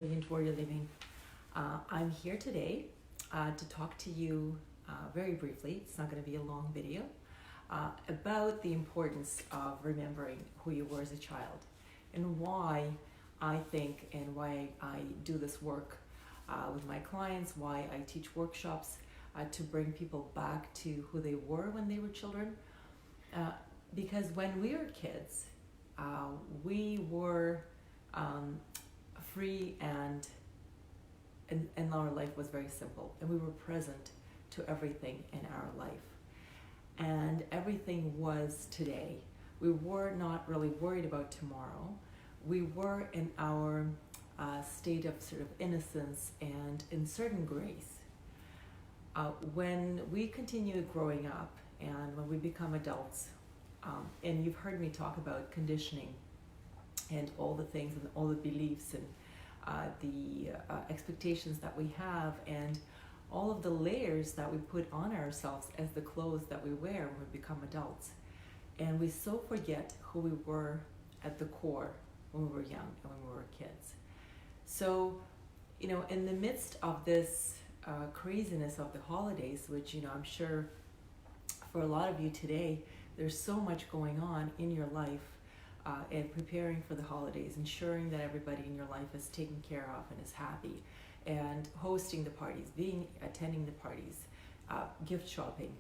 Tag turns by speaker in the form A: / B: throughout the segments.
A: Into where you're living. I'm here today to talk to you very briefly. It's not going to be a long video about the importance of remembering who you were as a child and why I think and why I do this work with my clients, why I teach workshops to bring people back to who they were when they were children. Because when we were kids, we were free and our life was very simple, and we were present to everything in our life, and everything was today. We were not really worried about tomorrow. We were in our state of sort of innocence and in certain grace. When we continue growing up and when we become adults, and you've heard me talk about conditioning and all the things and all the beliefs and the expectations that we have and all of the layers that we put on ourselves as the clothes that we wear when we become adults. And we so forget who we were at the core when we were young and when we were kids. So, in the midst of this craziness of the holidays, which, I'm sure for a lot of you today, there's so much going on in your life and preparing for the holidays, ensuring that everybody in your life is taken care of and is happy, and hosting the parties, attending the parties, gift shopping.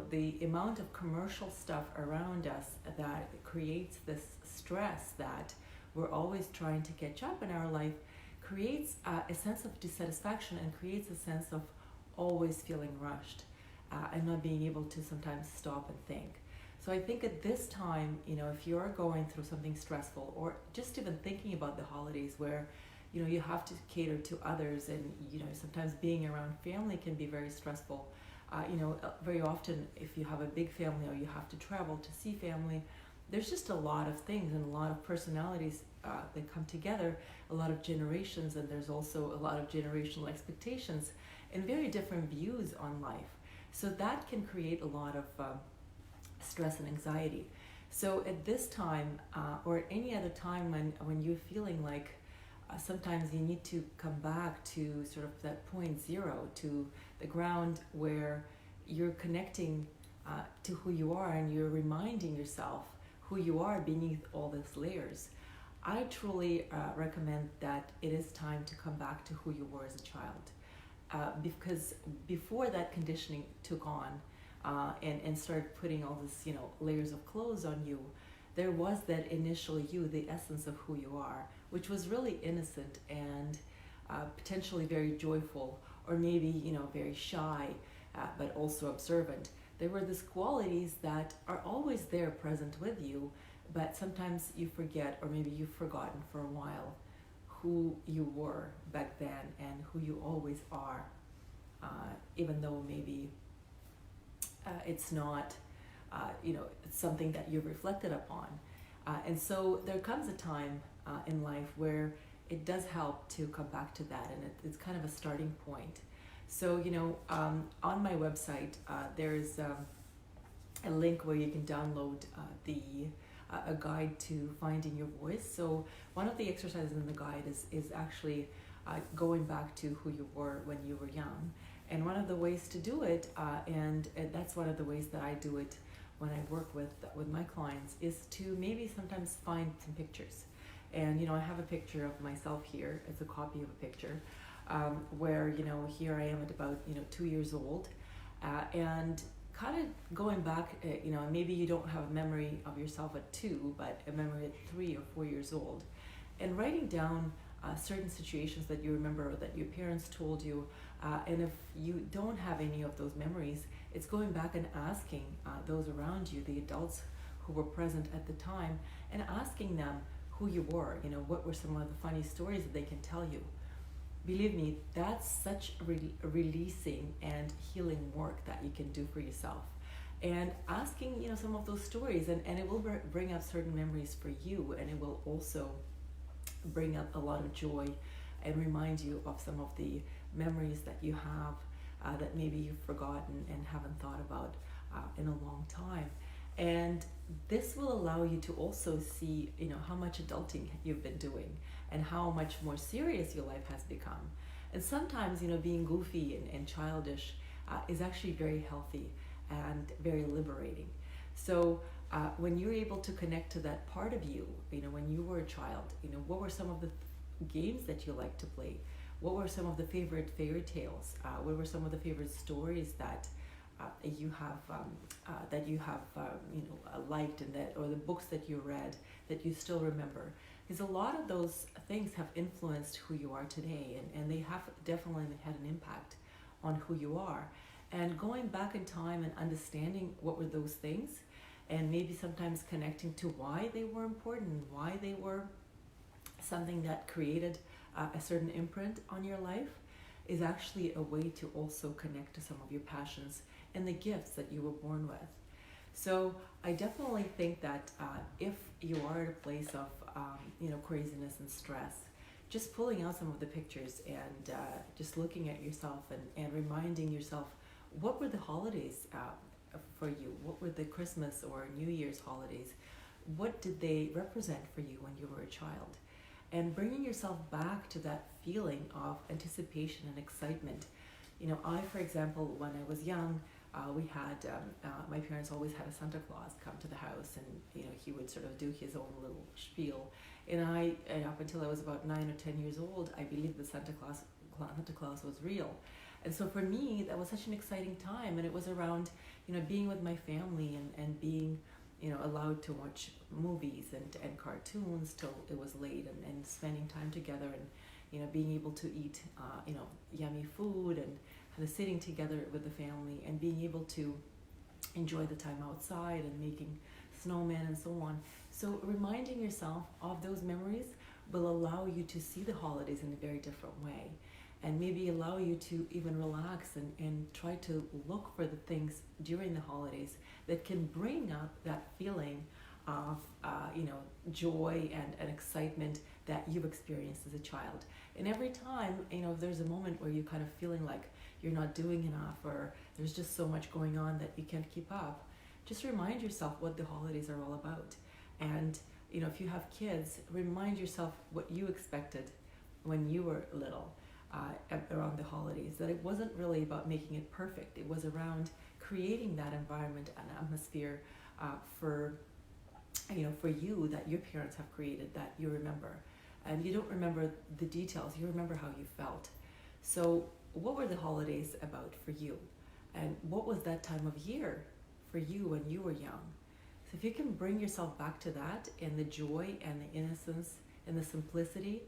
A: The amount of commercial stuff around us that creates this stress that we're always trying to catch up in our life creates a sense of dissatisfaction and creates a sense of always feeling rushed and not being able to sometimes stop and think. So I think at this time, if you're going through something stressful or just even thinking about the holidays where, you have to cater to others and, sometimes being around family can be very stressful. Very often if you have a big family or you have to travel to see family, there's just a lot of things and a lot of personalities that come together, a lot of generations, and there's also a lot of generational expectations and very different views on life. So that can create a lot of stress and anxiety. So at this time or at any other time when you're feeling like sometimes you need to come back to sort of that point zero, to the ground where you're connecting to who you are and you're reminding yourself who you are beneath all these layers, I truly recommend that it is time to come back to who you were as a child. Because before that conditioning took on and started putting all this, layers of clothes on you, there was that initial you, the essence of who you are, which was really innocent and potentially very joyful, or maybe, very shy, but also observant. There were these qualities that are always there present with you, but sometimes you forget, or maybe you've forgotten for a while, who you were back then and who you always are, even though maybe it's not, it's something that you've reflected upon. And so there comes a time in life where it does help to come back to that, and it's kind of a starting point. So, on my website, there's a link where you can download a guide to finding your voice. So one of the exercises in the guide is actually going back to who you were when you were young. And one of the ways to do it, and that's one of the ways that I do it when I work with my clients, is to maybe sometimes find some pictures. And, I have a picture of myself here. It's a copy of a picture where, here I am at about, 2 years old. And kind of going back, maybe you don't have a memory of yourself at 2, but a memory at 3 or 4 years old. And writing down certain situations that you remember or that your parents told you, and if you don't have any of those memories, it's going back and asking those around you, the adults who were present at the time, and asking them who you were, what were some of the funny stories that they can tell you. Believe me, that's such releasing and healing work that you can do for yourself. And asking, some of those stories, and it will bring up certain memories for you, and it will also bring up a lot of joy and remind you of some of the memories that you have that maybe you've forgotten and haven't thought about in a long time. And this will allow you to also see, how much adulting you've been doing and how much more serious your life has become. And sometimes, being goofy and childish is actually very healthy and very liberating. So when you're able to connect to that part of you, when you were a child, what were some of the games that you liked to play? What were some of the favorite fairy tales? What were some of the favorite stories that you have liked, and that, or the books that you read that you still remember? Because a lot of those things have influenced who you are today, and they have definitely had an impact on who you are. And going back in time and understanding what were those things, and maybe sometimes connecting to why they were important, why they were something that created a certain imprint on your life, is actually a way to also connect to some of your passions and the gifts that you were born with. So I definitely think that if you are at a place of craziness and stress, just pulling out some of the pictures and just looking at yourself and reminding yourself, what were the holidays for you? What were the Christmas or New Year's holidays? What did they represent for you when you were a child? And bringing yourself back to that feeling of anticipation and excitement. I, for example, when I was young, we had, my parents always had a Santa Claus come to the house, and he would sort of do his own little spiel. And up until I was about 9 or 10 years old, I believed that Santa Claus was real. And so for me, that was such an exciting time, and it was around, being with my family and being, allowed to watch movies and cartoons till it was late, and spending time together, and being able to eat, yummy food, and kind of sitting together with the family, and being able to enjoy the time outside and making snowmen and so on. So reminding yourself of those memories will allow you to see the holidays in a very different way, and maybe allow you to even relax and try to look for the things during the holidays that can bring up that feeling of joy and excitement that you've experienced as a child. And every time, if there's a moment where you're kind of feeling like you're not doing enough, or there's just so much going on that you can't keep up, just remind yourself what the holidays are all about. And if you have kids, remind yourself what you expected when you were little, around the holidays, that it wasn't really about making it perfect. It was around creating that environment and atmosphere for you, that your parents have created, that you remember. And you don't remember the details, you remember how you felt. So what were the holidays about for you? And what was that time of year for you when you were young? So if you can bring yourself back to that, and the joy and the innocence and the simplicity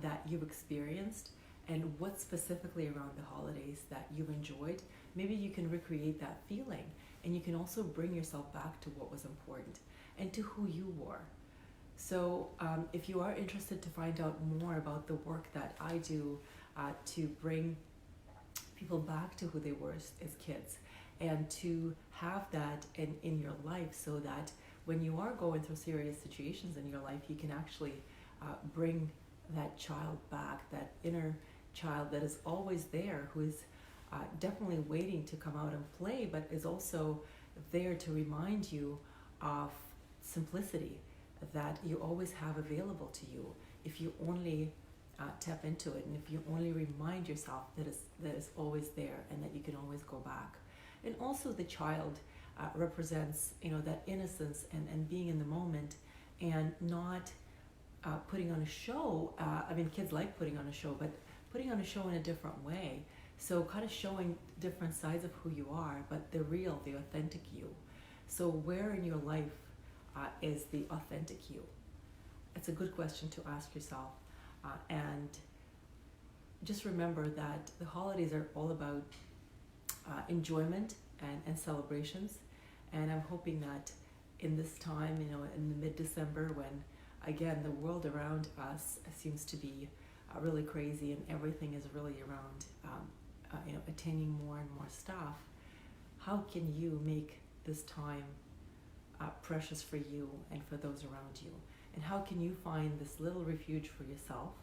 A: that you've experienced, and what specifically around the holidays that you've enjoyed, maybe you can recreate that feeling, and you can also bring yourself back to what was important and to who you were. So if you are interested to find out more about the work that I do to bring people back to who they were as kids, and to have that in your life, so that when you are going through serious situations in your life, you can actually bring that child back, that inner child that is always there, who is definitely waiting to come out and play, but is also there to remind you of simplicity that you always have available to you, if you only tap into it, and if you only remind yourself that it's always there, and that you can always go back. And also the child represents that innocence and being in the moment, and not putting on a show. Kids like putting on a show, but putting on a show in a different way. So kind of showing different sides of who you are, but the real, the authentic you. So where in your life is the authentic you? It's a good question to ask yourself. And just remember that the holidays are all about enjoyment and celebrations. And I'm hoping that in this time, in the mid-December, when again the world around us seems to be really crazy, and everything is really around attaining more and more stuff, how can you make this time precious for you and for those around you? And how can you find this little refuge for yourself,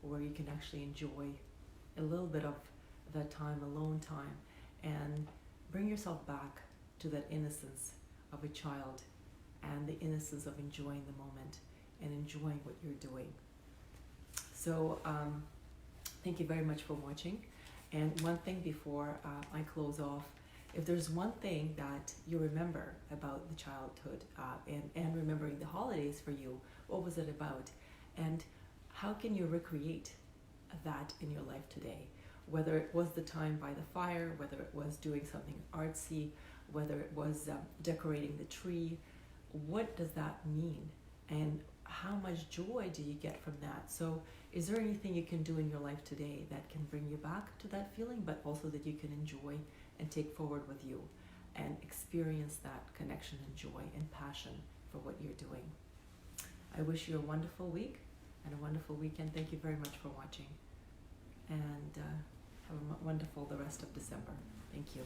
A: where you can actually enjoy a little bit of that time, alone time, and bring yourself back to that innocence of a child, and the innocence of enjoying the moment and enjoying what you're doing. So thank you very much for watching. And one thing before I close off, if there's one thing that you remember about the childhood and remembering the holidays for you, what was it about? And how can you recreate that in your life today? Whether it was the time by the fire, whether it was doing something artsy, whether it was decorating the tree, what does that mean? And how much joy do you get from that? So is there anything you can do in your life today that can bring you back to that feeling, but also that you can enjoy and take forward with you and experience that connection and joy and passion for what you're doing? I wish you a wonderful week and a wonderful weekend. Thank you very much for watching, and have a wonderful the rest of December. Thank you.